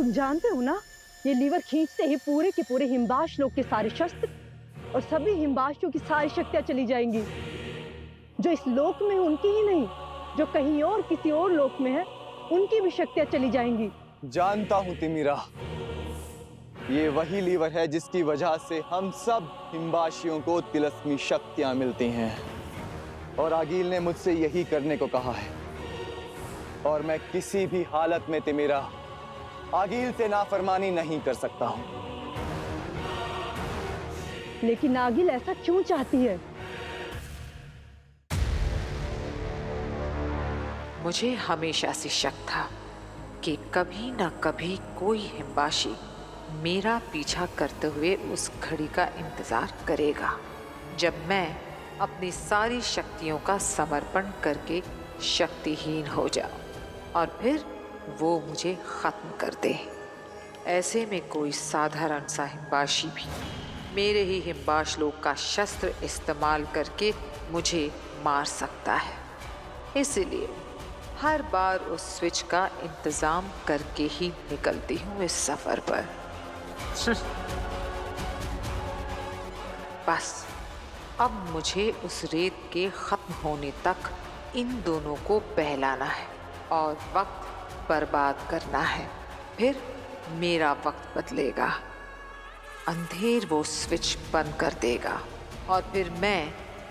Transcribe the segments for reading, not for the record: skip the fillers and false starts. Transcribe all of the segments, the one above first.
तुम जानते हो ना, ये लीवर खींचते ही पूरे के पूरे हिमबाश लोग के सारे शस्त्र और सभी हिमबाशियों की सारी शक्तियां चली जाएंगी। जो इस लोक में है उनकी ही नहीं, जो कहीं और किसी और लोक में है उनकी भी शक्तियां चली जाएंगी। जानता हूं तिमिरा, ये वही लीवर है जिसकी वजह से हम सब हिमबाशियों को तिलस्मी शक्तियां मिलती हैं। और आगील ने मुझसे यही करने को कहा है, और मैं किसी भी हालत में तिमिरा आगील से नाफरमानी नहीं कर सकता हूं। लेकिन आगिल ऐसा क्यों चाहती है? मुझे हमेशा से शक था कि कभी ना कभी कोई हिमबाशी मेरा पीछा करते हुए उस घड़ी का इंतजार करेगा जब मैं अपनी सारी शक्तियों का समर्पण करके शक्तिहीन हो जाऊं और फिर वो मुझे खत्म कर दे। ऐसे में कोई साधारण सा हिमबाशी भी मेरे ही हिमबाश लोक का शस्त्र इस्तेमाल करके मुझे मार सकता है। इसलिए हर बार उस स्विच का इंतजाम करके ही निकलती हूँ इस सफर पर। बस अब मुझे उस रेत के खत्म होने तक इन दोनों को बहलाना है और वक्त बर्बाद करना है। फिर मेरा वक्त बदलेगा, अंधेर वो स्विच बंद कर देगा और फिर मैं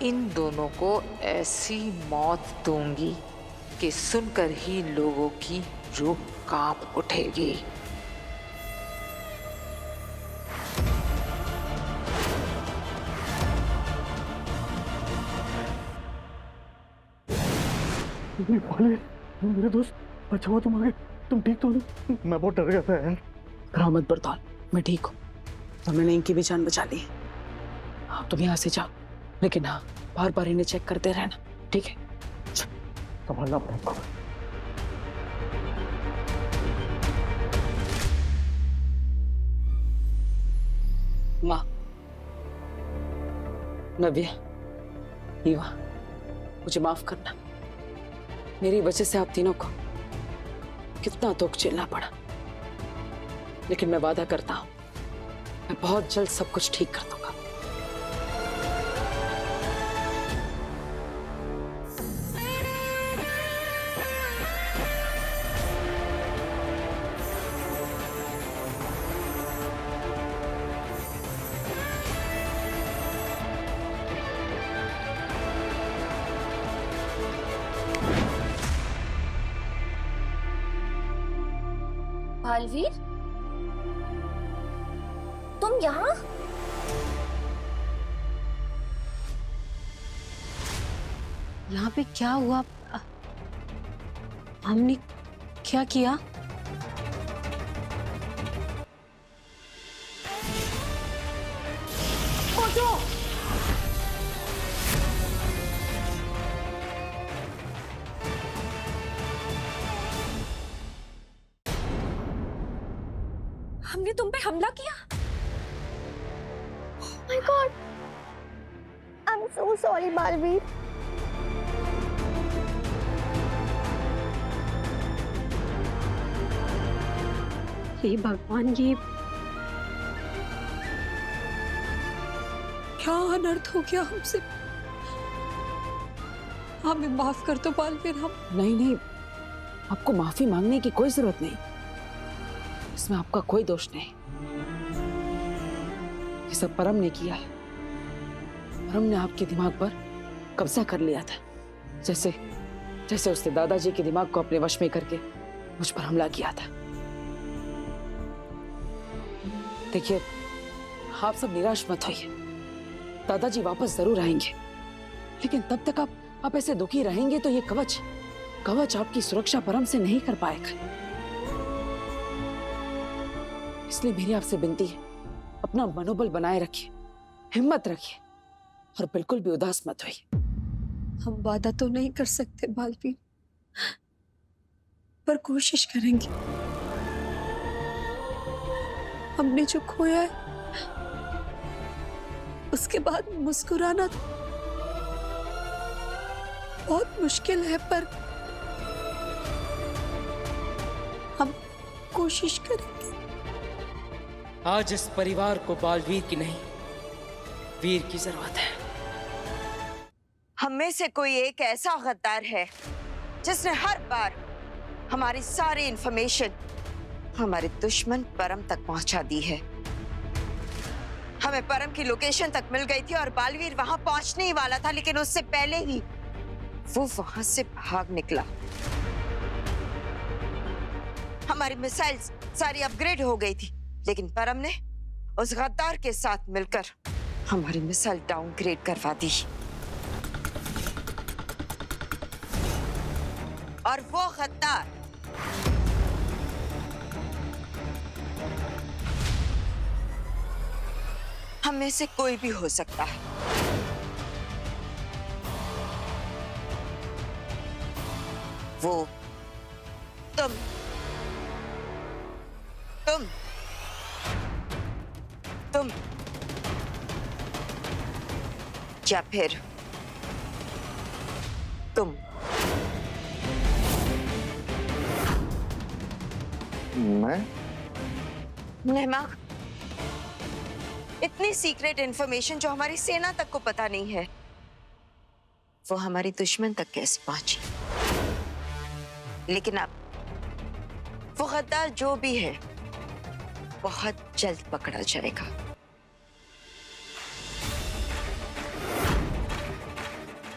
इन दोनों को ऐसी मौत दूंगी कि सुनकर ही लोगों की रूह कांप उठेगी। मेरे दोस्त, अच्छा हुआ तुम आ गए। तुम ठीक तो हो? मैं बहुत डर गया था यार। रहमत बरताल, मैं ठीक हूँ और मैंने इनकी भी जान बचा ली। हाँ, तुम यहाँ से जाओ, लेकिन हाँ, बार बार इन्हें चेक करते रहना, ठीक है? संभालना अपने आप को। माँ, नव्या, ईवा, मुझे माफ करना। मेरी वजह से आप तीनों को कितना दुख झेलना पड़ा, लेकिन मैं वादा करता हूं मैं बहुत जल्द सब कुछ ठीक कर दूंगा। बालवीर, तुम यहाँ? यहाँ पे क्या हुआ? हमने क्या किया? हमने तुम पे हमला किया? My god, I am so sorry Baalveer. हे भगवान, ये क्या अनर्थ हो गया हमसे? हमें माफ कर दो बालवीर। हम नहीं नहीं, आपको माफी मांगने की कोई जरूरत नहीं, इसमें आपका कोई दोष नहीं। ये सब परम ने किया है। परम ने आपके दिमाग पर कब्जा कर लिया था, जैसे जैसे उसने दादाजी के दिमाग को अपने वश में करके मुझ पर हमला किया था। देखिए, आप सब निराश मत होइए, दादाजी वापस जरूर आएंगे, लेकिन तब तक आप ऐसे दुखी रहेंगे तो ये कवच आपकी सुरक्षा परम से नहीं कर पाएगा। इसलिए मेरी आपसे विनती है, अपना मनोबल बनाए रखिए, हिम्मत रखिए और बिल्कुल भी उदास मत होइए। हम वादा तो नहीं कर सकते बालवीर, पर कोशिश करेंगे। हमने जो खोया है उसके बाद मुस्कुराना बहुत मुश्किल है, पर कोशिश करेंगे। आज इस परिवार को बालवीर की नहीं, वीर की जरूरत है। हम में से कोई एक ऐसा गद्दार है जिसने हर बार हमारी सारी इंफॉर्मेशन हमारे दुश्मन परम तक पहुंचा दी है। हमें परम की लोकेशन तक मिल गई थी और बालवीर वहां पहुंचने ही वाला था, लेकिन उससे पहले ही वो वहां से भाग निकला। हमारी मिसाइल्स सारी अपग्रेड हो गई थी, लेकिन परम ने उस गद्दार के साथ मिलकर हमारी मिसाइल डाउनग्रेड करवा दी। और वो गद्दार हम में से कोई भी हो सकता है। वो तुम या फिर तुम। मैं? नेहमाग, इतनी सीक्रेट इंफॉर्मेशन जो हमारी सेना तक को पता नहीं है, वो हमारी दुश्मन तक कैसे पहुंची? लेकिन अब वो गद्दार जो भी है बहुत जल्द पकड़ा जाएगा।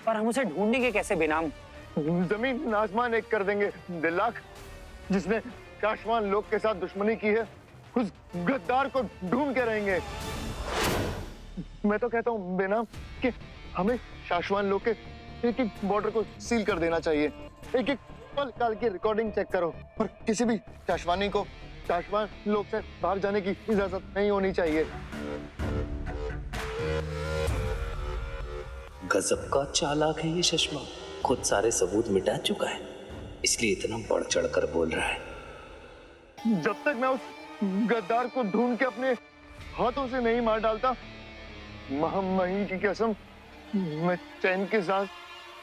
पर हम उसे ढूंढेंगे कैसे बेनाम? जमीन आसमान एक कर देंगे। दिल्लाख, जिसने शाश्वान लोग के साथ दुश्मनी की है, उस गद्दार को ढूंढ के रहेंगे। मैं तो कहता हूँ बेनाम कि हमें शाश्वान लोग के एक एक बॉर्डर को सील कर देना चाहिए। एक एक पल काल की रिकॉर्डिंग चेक करो और किसी भी शाश्वानी को शाश्वान लोग से बाहर जाने की इजाजत नहीं होनी चाहिए। गजब का चालाक है ये चश्मा, खुद सारे सबूत मिटा चुका है, इसलिए इतना बढ़ चढ़ कर बोल रहा है। जब तक मैं उस गद्दार को ढूंढ के अपने हाथों से नहीं मार डालता, महामहिम की कसम, मैं चैन की सांस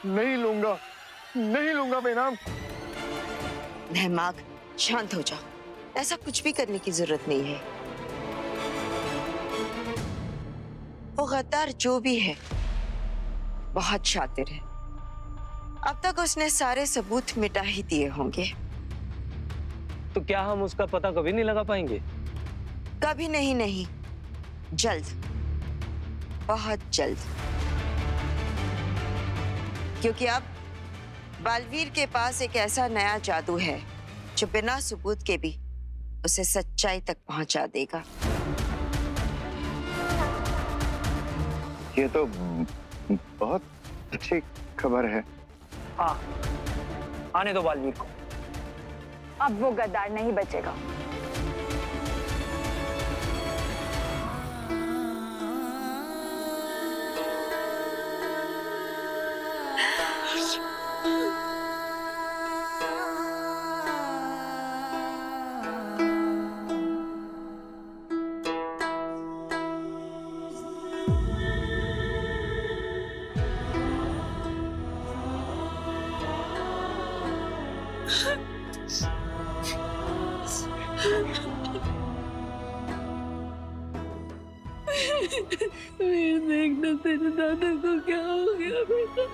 नहीं लूंगा बेनाम। नेहमाग, शांत हो जाओ, ऐसा कुछ भी करने की जरूरत नहीं है। वो गद्दार जो भी है बहुत शातिर है। अब तक उसने सारे सबूत मिटा ही दिए होंगे। तो क्या हम उसका पता कभी नहीं लगा पाएंगे? कभी नहीं, जल्द, बहुत जल्द। क्योंकि अब बालवीर के पास एक ऐसा नया जादू है जो बिना सबूत के भी उसे सच्चाई तक पहुंचा देगा। ये तो बहुत अच्छी खबर है। हाँ, आने दो बालवीर को। अब वो गद्दार नहीं बचेगा। वीर, देखना तेरे दादा को क्या हो गया बेटा।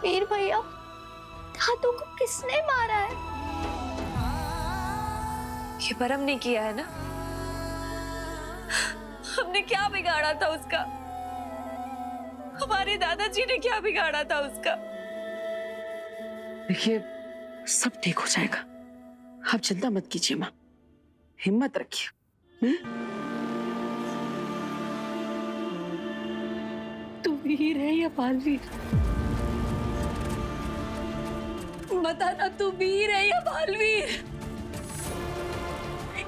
वीर भैया, दादू को किसने मारा है? ये परम ने किया है ना? हमने क्या बिगाड़ा था उसका? हमारे दादाजी ने क्या बिगाड़ा था उसका? देखिए, सब ठीक हो जाएगा, आप चिंता मत कीजिए माँ, हिम्मत रखिए। तू वीर है या बालवीर? बताना, तू वीर है या बालवीर?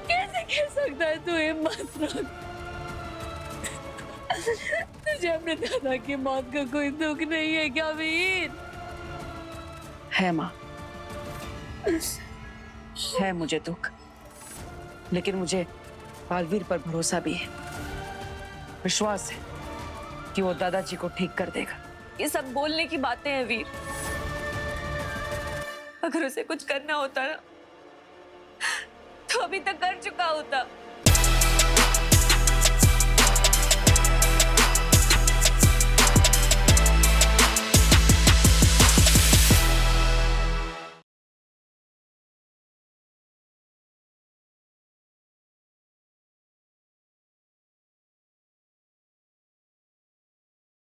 कैसे कह सकता है तू हिम्मत रख? तुझे अपने दादा की मौत का कोई दुख नहीं है क्या वीर? है माँ, है मुझे दुख, लेकिन मुझे बालवीर पर भरोसा भी है, विश्वास है कि वो दादाजी को ठीक कर देगा। ये सब बोलने की बातें हैं वीर। अगर उसे कुछ करना होता ना तो अभी तक कर चुका होता।